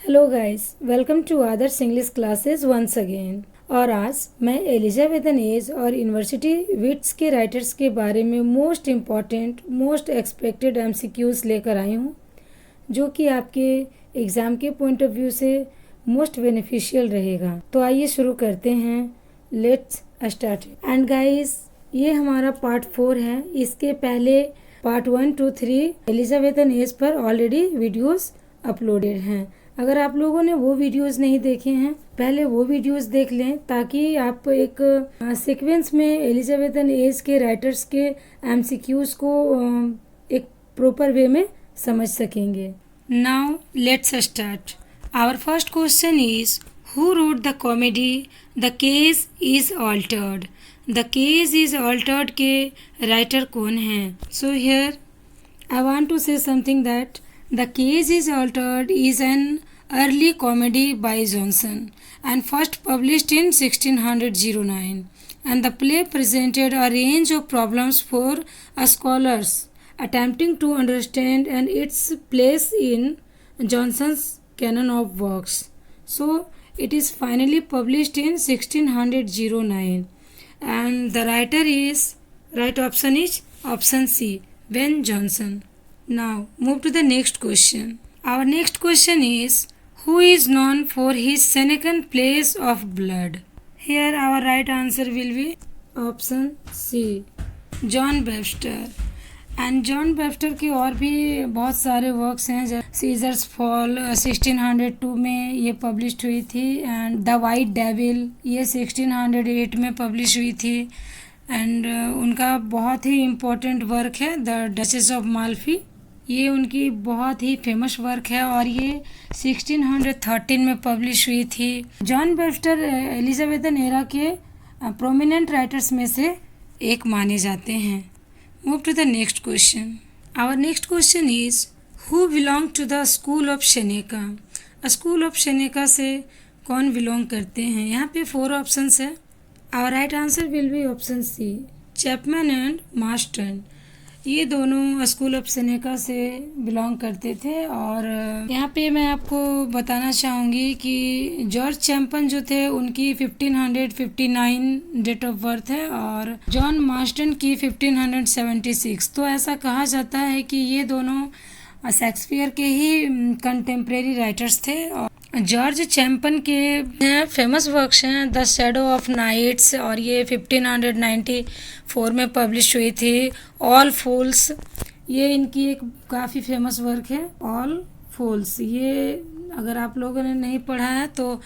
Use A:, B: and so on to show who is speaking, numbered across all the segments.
A: Hello guys, welcome to Adarsh English classes once again. और आज मैं एलिजाबेथन एज और यूनिवर्सिटी विट्स के राइटर्स के बारे में most important most expected MCQs लेकर आई हूँ, जो कि आपके एग्ज़ाम के पॉइंट ऑफ व्यू से मोस्ट बेनिफिशियल रहेगा। तो आइए शुरू करते हैं। Let's start. एंड गाइस, ये हमारा पार्ट 4 है। इसके पहले पार्ट 1, 2, 3 एलिजाबेथन एज पर ऑलरेडी वीडियोस अपलोडेड हैं। अगर आप लोगों ने वो वीडियोस नहीं देखे हैं, पहले वो वीडियोस देख लें, ताकि आप एक सीक्वेंस में एलिजाबेथन एज के राइटर्स के एमसीक्यूज को एक प्रॉपर वे में समझ सकेंगे। Now let's start. Our first question is who wrote the comedy the case is altered. The case is altered के राइटर कौन हैं? So here I want to say something that The Case is Altered is an early comedy by Johnson and first published in 1609, and the play presented a range of problems for scholars attempting to understand and its place in Johnson's canon of works. So it is finally published in 1609, and the writer is right option is option C, Ben Jonson. Now move to the next question. Our next question is who is known for his Senecan plays of blood? Here our right answer will be option C, John Webster. And John Webster के और भी बहुत सारे works हैं, जैसे seizures fall 1602 में ये publish हुई थी, एंड द वाइट डेविल ये 1608 में पब्लिश हुई थी, एंड उनका बहुत ही इम्पोर्टेंट वर्क है द डचेस ऑफ माल्फी। ये उनकी बहुत ही फेमस वर्क है और ये 1613 में पब्लिश हुई थी। जॉन वेबस्टर एलिजाबेथन एरा के प्रोमिनेंट राइटर्स में से एक माने जाते हैं। Move to the next question. Our next question is who belong to the school of Seneca. School of Seneca से कौन बिलोंग करते हैं? यहाँ पे 4 ऑप्शंस है। Our right answer will be option C, Chapman and Marston. ये दोनों school of Seneca से बिलोंग करते थे। और यहाँ पे मैं आपको बताना चाहूँगी कि जॉर्ज चैम्पन जो थे उनकी 1559 डेट ऑफ बर्थ है और जॉन मार्स्टन की 1576। तो ऐसा कहा जाता है कि ये दोनों शेक्सपियर के ही कंटेम्प्रेरी राइटर्स थे। और जॉर्ज चैम्पन के फेमस वर्क्स हैं द शैडो ऑफ नाइट्स, और ये 1594 में पब्लिश हुई थी। ऑल फूल्स, ये इनकी एक काफ़ी फेमस वर्क है ऑल फूल्स। ये अगर आप लोगों ने नहीं पढ़ा है तो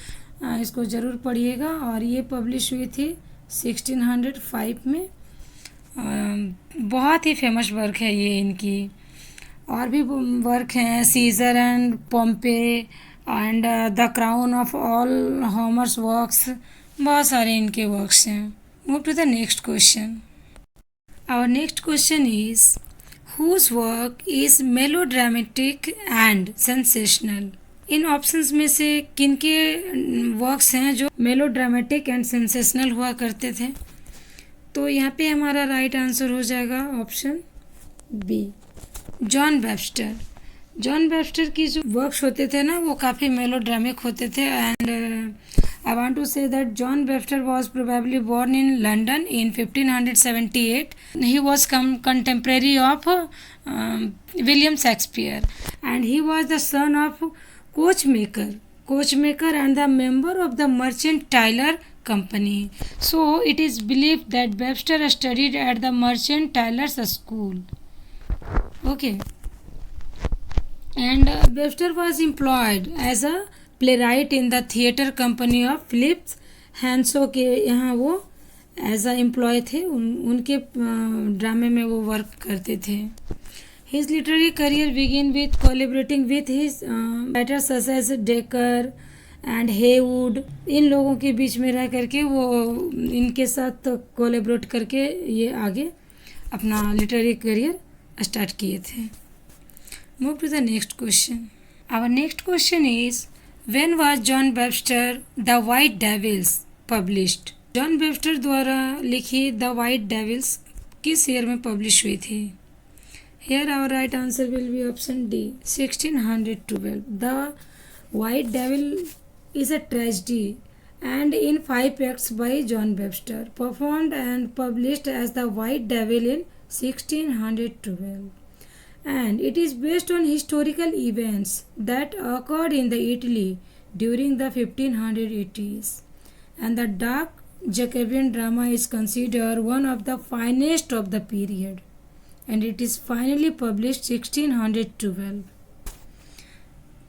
A: इसको ज़रूर पढ़िएगा, और ये पब्लिश हुई थी 1605 में। बहुत ही फेमस वर्क है ये इनकी। और भी वर्क हैं Caesar and Pompey and the crown of all Homer's works, बहुत सारे इनके वर्क्स हैं। Move to the next question. Our next question is whose work is melodramatic and sensational. इन ऑप्शंस में से किनके वर्क्स हैं जो मेलोड्रामेटिक एंड सेंसेशनल हुआ करते थे? तो यहाँ पे हमारा राइट आंसर हो जाएगा option B, John Webster. John Webster की जो वर्क्स होते थे ना वो काफ़ी मेलोड्रामिक होते थे। And I want to say that John Webster was probably born in London in 1578। He was contemporary of William Shakespeare and he was the son of coachmaker and the member of the merchant tailor company. So it is believed that Webster studied at the Merchant Taylor's School. Okay. And Webster was employed as a playwright in the theatre company of Philip Hanso के यहाँ वो as a employ थे। उनके ड्रामे में वो work करते थे। His literary career began with collaborating with his writers such as Dekker and Heywood. इन लोगों के बीच में रह करके वो इनके साथ कोलैबोरेट करके ये आगे अपना लिटरेरी करियर स्टार्ट किए थे। Move to the next question. Our next question is when was John Webster the White Devils published. John Webster द्वारा लिखी द वाइट डेविल्स किस ईयर में पब्लिश हुई थी? Here our right answer will be option D, 1612। The White Devil is a tragedy and in 5 acts by John Webster, performed and published as The White Devil in 1612. And it is based on historical events that occurred in the Italy during the 1580s. And the dark Jacobean drama is considered one of the finest of the period. And it is finally published 1612.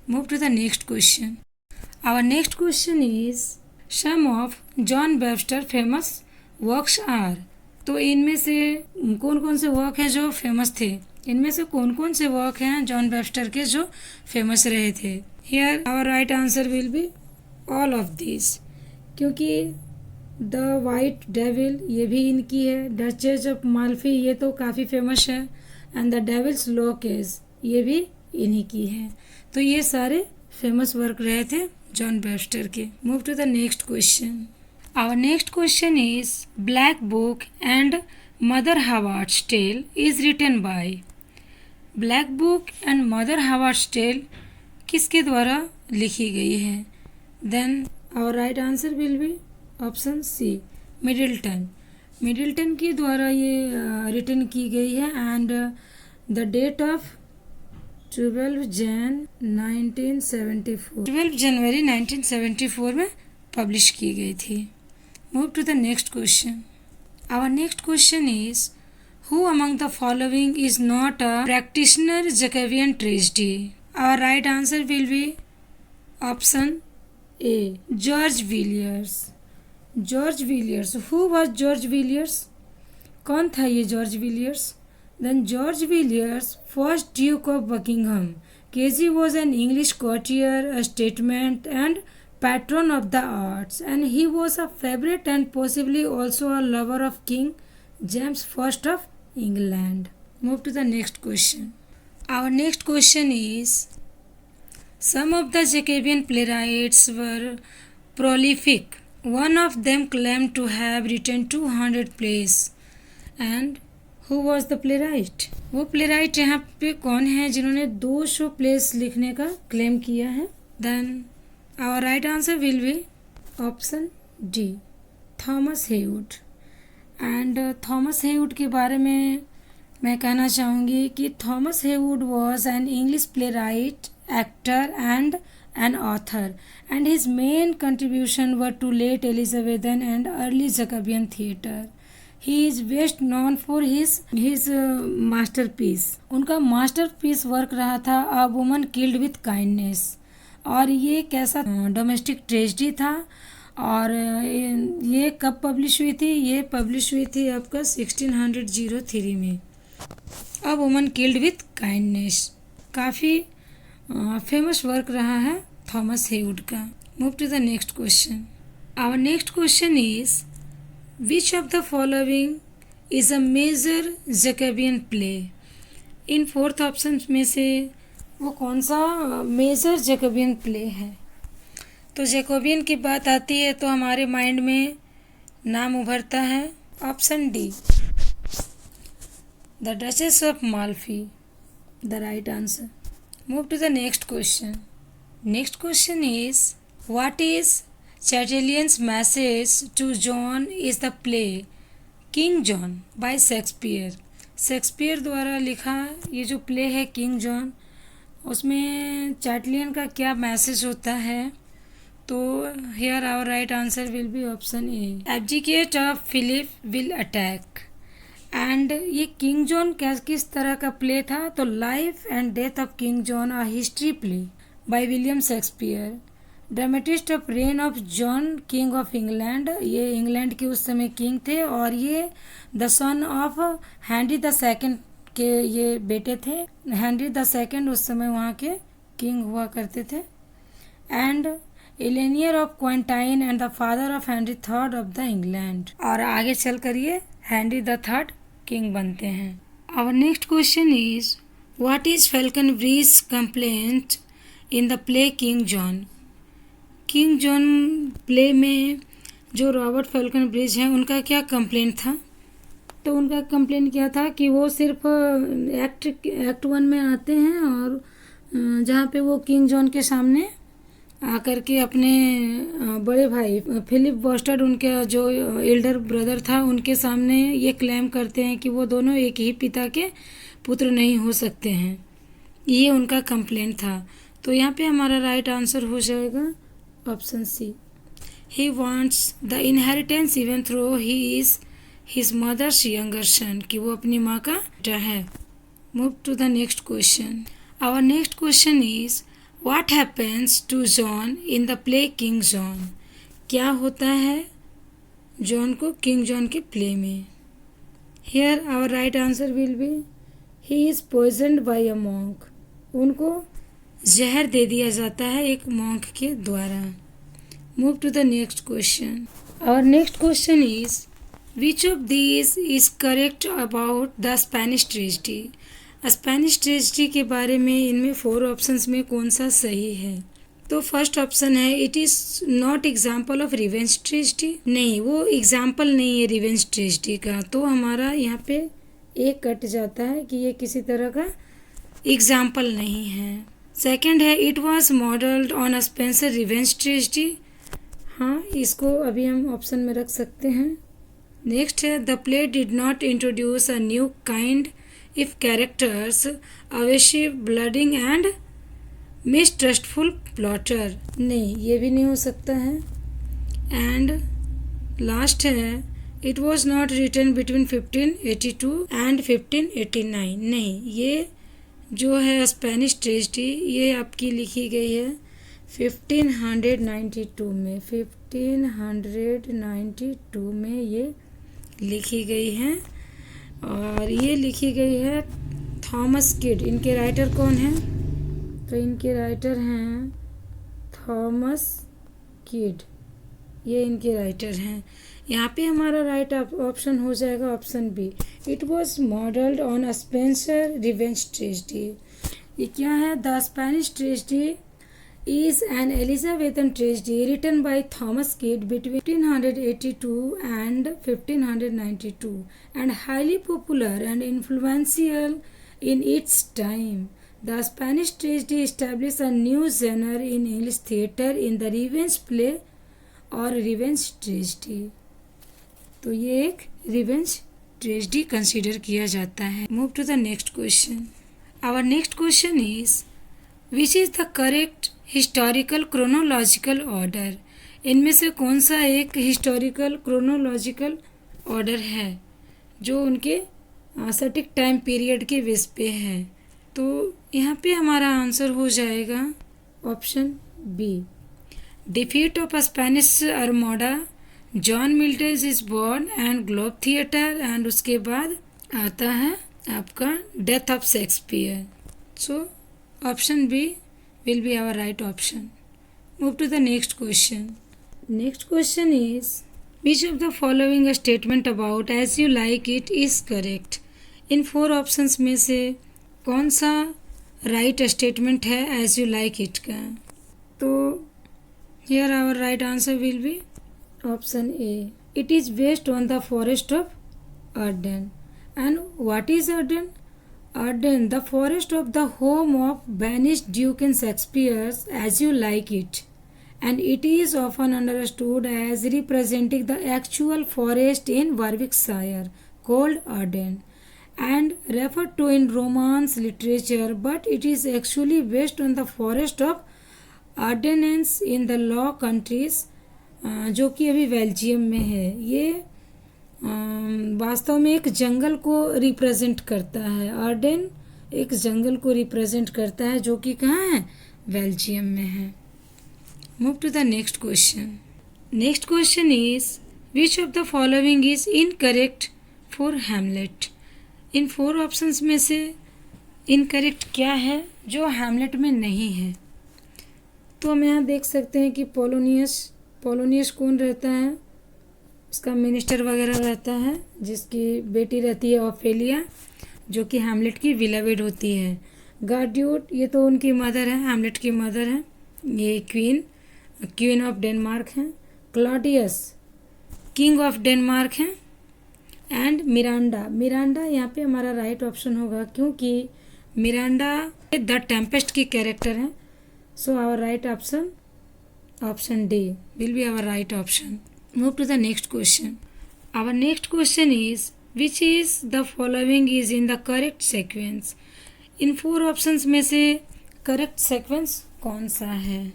A: Move to the next question. Our next question is some of John Webster famous works are. तो इनमें से कौन कौन से work हैं जो famous थे, इनमें से कौन कौन से वर्क हैं जॉन वेबस्टर के जो फेमस रहे थे. Here our right answer will be all of this, क्योंकि द वाइट डेविल ये भी इनकी है, डचेस ऑफ माल्फी ये तो काफ़ी फेमस है, and the Devil's Law Case ये भी इन्हीं की है. तो ये सारे फेमस वर्क रहे थे जॉन वेबस्टर के. Move to the next question. Our next question is Black Book and Mother Howard's Tale is written by. Black Book and Mother Howard's Tale किसके द्वारा लिखी गई है? Then our right answer will be option C, Middleton. Middleton के द्वारा ये written की गई है and the date of 12 January 1974 में पब्लिश की गई थी. Move to the next question. Our next question is who among the following is not a practitioner Jacobean tragedy. Our right answer will be option A, George Villiers. George Villiers. Who was George Villiers? कौन था ये George Villiers? Then George Villiers, first Duke of Buckingham. KG was an English courtier, a statesman, and patron of the arts, and he was a favorite and possibly also a lover of King James I of England. Move to the next question. Our next question is some of the Jacobean playwrights were prolific. One of them claimed to have written 200 plays. And Who was the playwright? वो playwright यहाँ पे कौन है जिन्होंने 200 place लिखने का claim किया है? Then our right answer will be option D, Thomas Heywood. And Thomas Heywood के बारे में मैं कहना चाहूँगी कि Thomas Heywood was an English playwright, actor and an author, and his main contribution were to late Elizabethan and early Jacobean theatre. He is best known for his masterpiece. उनका masterpiece work रहा था अ woman killed with kindness, और ये कैसा domestic tragedy था. और ये कब पब्लिश हुई थी? ये पब्लिश हुई थी आपका 1603 में. A woman killed with kindness काफ़ी फेमस वर्क रहा है थॉमस हेवुड का. Move to the next question. Our next question is which of the following is a major Jacobean play. इन 4th ऑप्शन में से वो कौन सा मेजर जैकोबियन प्ले है? तो जैकोबियन की बात आती है तो हमारे माइंड में नाम उभरता है option D, the duchess of Malfi, the right answer. Move to the next question. Next question is what is Chatelain's message to John is the play King John by Shakespeare. Shakespeare द्वारा लिखा ये जो play है King John, उसमें चैटलियन का क्या message होता है? तो here our right answer will be option A, abdicate of Philip will attack. And ये किंग जॉन किस तरह का प्ले था? तो life and death of king John a history play by William Shakespeare, dramatist of reign of John king of England. ये England के उस समय किंग थे और ये the son of Henry the second के ये बेटे थे. हेनरी द सेकंड उस समय वहाँ के किंग हुआ करते थे. And Eleanor of Aquitaine and the father of Henry third of the England. और आगे चल कर ये हेनरी द थर्ड किंग बनते हैं. Our next question is what is Faulconbridge complaint in the play king John. King John play में जो Robert falcon bridge हैं उनका क्या कंप्लेंट था? तो उनका कंप्लेंट क्या था कि वो सिर्फ एक्ट 1 में आते हैं और जहाँ पे वो किंग जॉन के सामने आकर के अपने बड़े भाई फिलिप बस्टर्ड, उनका जो एल्डर ब्रदर था, उनके सामने ये क्लेम करते हैं कि वो दोनों एक ही पिता के पुत्र नहीं हो सकते हैं। ये उनका कंप्लेंट था। तो यहाँ पे हमारा राइट आंसर हो जाएगा option C. He wants the inheritance even through he is his mother's younger son, कि वो अपनी माँ का बेटा है। Move to the next question. Our next question is what happens to John in the play king John. क्या होता है जॉन को किंग जॉन के प्ले में। Here our right answer will be he is poisoned by a monk. उनको जहर दे दिया जाता है एक मॉन्क के द्वारा। Move to the next question. Our next question is which of this is correct about the Spanish tragedy. Spanish tragedy के बारे में इनमें 4 ऑप्शंस में कौन सा सही है। तो फर्स्ट ऑप्शन है it is not example of revenge tragedy. नहीं, वो एग्जाम्पल नहीं है रिवेंज ट्रेजेडी का। तो हमारा यहाँ पे एक कट जाता है कि ये किसी तरह का एग्जाम्पल नहीं है। सेकंड है it was modelled on a Spencer revenge tragedy. हाँ, इसको अभी हम ऑप्शन में रख सकते हैं। नेक्स्ट है the play did not introduce a new kind if characters evasive bleeding and mistrustful plotter. नहीं, ये भी नहीं हो सकता है। एंड लास्ट है it was not written between 1582 and 1589। नहीं, ये जो है स्पेनिश ट्रेजेडी ये आपकी लिखी गई है 1592 में। 1592 में ये लिखी गई है और ये लिखी गई है थॉमस किड। इनके राइटर कौन हैं? तो इनके राइटर हैं थॉमस किड, ये इनके राइटर हैं। यहाँ पे हमारा राइट ऑप्शन हो जाएगा option B. It was modelled on a Spencer revenge tragedy. ये क्या है? The Spanish tragedy is an Elizabethan tragedy written by Thomas Kidd between 1582 and 1592 and highly popular and influential in its time. The Spanish tragedy established a new genre in English theatre in the revenge play or revenge tragedy. तो ये एक revenge tragedy consider किया जाता है। Move to the next question. Our next question is which is the correct historical chronological order. इनमें से कौन सा एक हिस्टोरिकल क्रोनोलॉजिकल ऑर्डर है जो उनके सटीक टाइम पीरियड के बेस पे है। तो यहाँ पे हमारा आंसर हो जाएगा option B. Defeat of Spanish Armada, John Milton is born and Globe theatre, and उसके बाद आता है आपका death of Shakespeare. So option B will be our right option. Move to the next question. Next question is which of the following a statement about as you like it is correct. In 4 options में से कौन सा right statement है as you like it का। तो here our right answer will be option A. It is based on the forest of Arden. And what is Arden? Arden, the forest of the home of banished Duke in Shakespeare's As You Like It, and it is often understood as representing the actual forest in Warwickshire called Arden and referred to in Romance literature, but it is actually based on the forest of Ardennes in the Low Countries, जो कि अभी Belgium में है। ये वास्तव में एक जंगल को रिप्रेजेंट करता है। आर्डेन एक जंगल को रिप्रेजेंट करता है जो कि कहाँ है? बेल्जियम में है। Move to the next question. Next question is which of the following is incorrect for Hamlet. इन 4 ऑप्शंस में से इनकरेक्ट क्या है जो हैमलेट में नहीं है। तो हम यहाँ देख सकते हैं कि पोलोनियस कौन रहता है? उसका मिनिस्टर वगैरह रहता है, जिसकी बेटी रहती है ऑफेलिया, जो कि हैमलेट की बिलवेड होती है। गार्ड्यूट, ये तो उनकी मदर है, हैमलेट की मदर है। ये क्वीन ऑफ डेनमार्क हैं। क्लॉडियस किंग ऑफ डेनमार्क हैं। एंड मिरांडा यहाँ पे हमारा राइट ऑप्शन होगा क्योंकि मिरांडा द टेम्पेस्ट की कैरेक्टर हैं। So our right option Option D will be our right option. Move to the next question. Our next question is, which is the following is in the correct sequence? In 4 options में से correct sequence कौन सा है?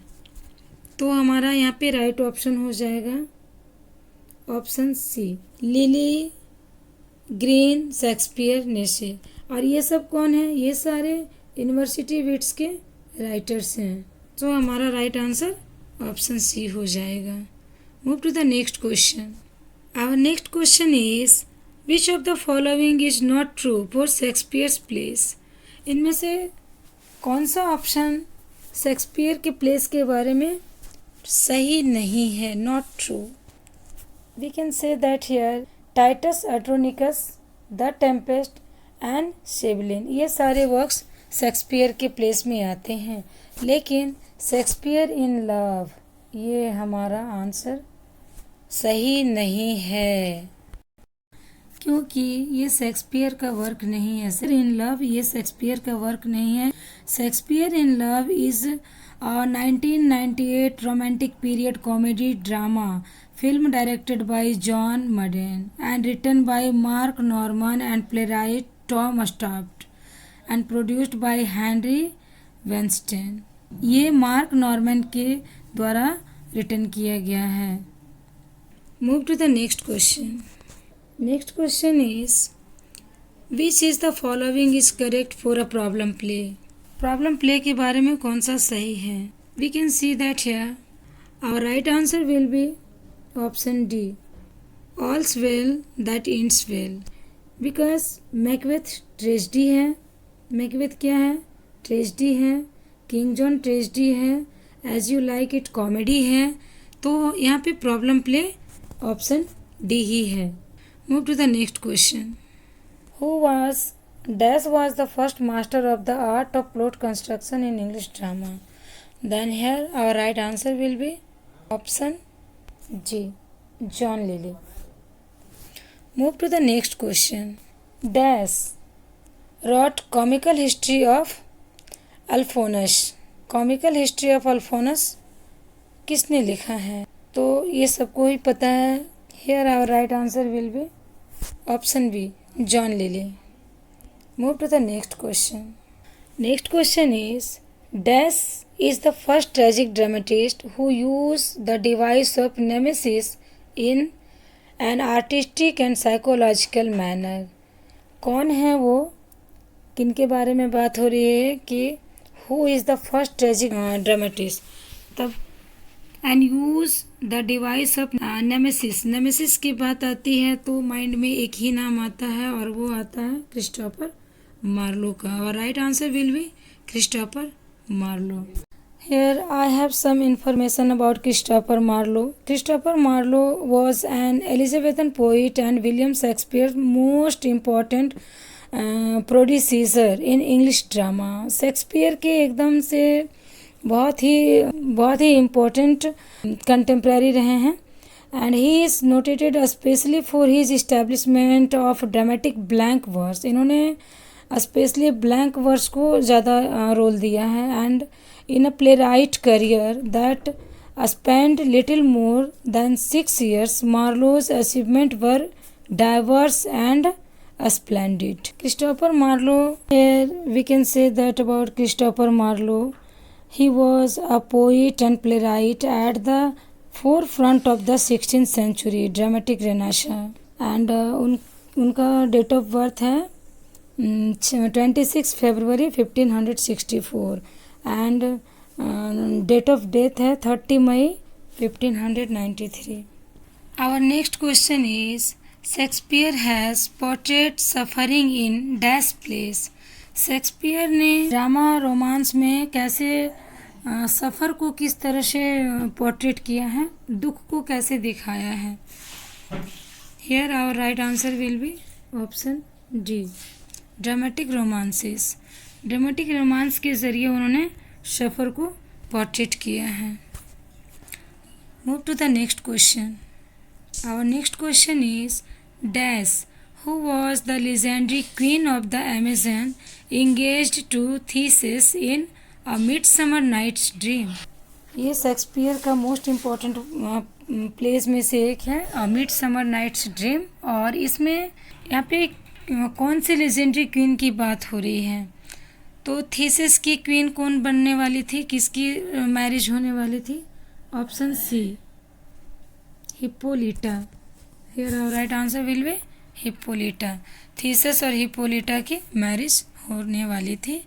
A: तो हमारा यहाँ पे right option हो जाएगा option C, Lyly, Greene, Shakespeare, Nashe. और ये सब कौन है? ये सारे यूनिवर्सिटी विट्स के राइटर्स हैं। तो हमारा राइट आंसर ऑप्शन सी हो जाएगा। Move to the next question. Our next question is, which of the following is not true for Shakespeare's plays? इनमें से कौन सा ऑप्शन शेक्सपियर के प्लेस के बारे में सही नहीं है, not true? We can say that here Titus Andronicus, the Tempest and Cymbeline, ये सारे वर्क्स शेक्सपियर के प्लेस में आते हैं। लेकिन शेक्सपियर इन लव, ये हमारा आंसर सही नहीं है, क्योंकि ये शेक्सपियर का वर्क नहीं है। शेक्सपियर इन लव ये शेक्सपियर का वर्क नहीं है। Shakespeare in love is 1998 romantic period comedy drama film directed by John Madden and written by Mark Norman and playwright Tom Stoppard and produced by Henry Weinstein. ये Mark Norman के द्वारा written किया गया है। Move to the next question. Next question is, which is the following is correct for a problem play? Problem play के बारे में कौन सा सही है? We can see that here our right answer will be option D, all's well that ends well. Because Macbeth tragedy है। Macbeth क्या है? ट्रेजेडी है। किंग जॉन ट्रेजेडी है। As you like it comedy है। तो यहाँ पे प्रॉब्लम प्ले ऑप्शन डी ही है। Move to the next question. Who was dash was the first master of the art of plot construction in English drama? Then here our right answer will be option G, John Lyly. Move to the next question. Dash wrote comical history of Alphonsus? Comical history of Alphonsus किसने लिखा है? तो ये सबको ही पता है। Here our right answer will be option B, John Lyly. Move to the next question. Next question is, dash is the first tragic dramatist who used the device of nemesis in an artistic and psychological manner? कौन है वो? किनके बारे में बात हो रही है कि who is the first tragic dramatist? तब and use the device of nemesis, nemesis की बात आती है तो माइंड में एक ही नाम आता है और वो आता है क्रिस्टोफर मार्लो का। और right answer will B Christopher Marlowe. Here I have some information about Christopher Marlowe. Christopher Marlowe was an Elizabethan poet and William Shakespeare's most important predecessor in English drama. Shakespeare के एकदम से बहुत ही important contemporary रहे हैं। And he is noted specially for his establishment of dramatic blank verse. इन्होंने specially blank verse को ज़्यादा रोल दिया है। And in a playwright career that spend little more than 6 years, Marlowe's achievement were diverse and splendid. Christopher Marlowe, here we can say that about Christopher Marlowe, he was a poet and playwright at the forefront of the 16th century dramatic renaissance. And उनका date of birth है 26 फरवरी 1564 and date of death है 30 मई 1593। Our next question is, Shakespeare has portrait suffering in dash plays? Shakespeare ने drama romance में कैसे सफ़र को किस तरह से पोर्ट्रेट किया है, दुख को कैसे दिखाया है? Here our right answer will be option D, dramatic romances. Dramatic romance के ज़रिए उन्होंने सफ़र को पोर्ट्रेट किया है। Move to the next question. Our next question is, dash who was the legendary queen of the Amazon engaged to Theseus in A Midsummer Night's Dream? ये Shakespeare का most important place में से एक है, mid summer Night's dream. और इसमें यहाँ पे कौन सी लेजेंडरी क्वीन की बात हो रही है? तो थीसिस की क्वीन कौन बनने वाली थी, किसकी मैरिज होने वाली थी? Option C, Hippolyta. Here our right answer will be Hippolyta. Theseus और हिप्पोलिटा की मैरिज होने वाली थी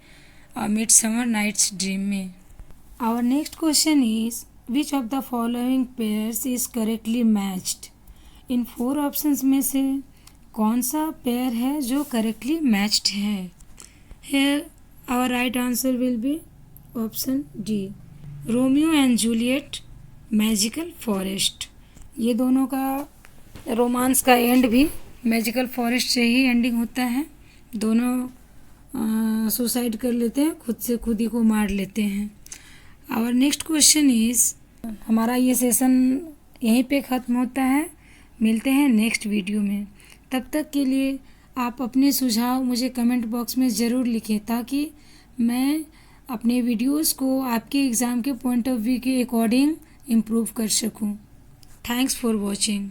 A: मिड समर नाइट्स ड्रीम में। Our next question is which of the following pairs is correctly matched? इन 4 ऑप्शंस में से कौन सा पेयर है जो करेक्टली मैच्ड है? Here our right answer will be option D, Romeo and Juliet magical forest. ये दोनों का रोमांस का एंड भी मैजिकल फॉरेस्ट से ही एंडिंग होता है। दोनों सुसाइड कर लेते हैं, खुद से खुद ही को मार लेते हैं। आवर नेक्स्ट क्वेश्चन इज, हमारा ये सेशन यहीं पे ख़त्म होता है। मिलते हैं नेक्स्ट वीडियो में। तब तक के लिए आप अपने सुझाव मुझे कमेंट बॉक्स में ज़रूर लिखें ताकि मैं अपने वीडियोस को आपके एग्ज़ाम के पॉइंट ऑफ व्यू के अकॉर्डिंग इम्प्रूव कर सकूं। Thanks for watching.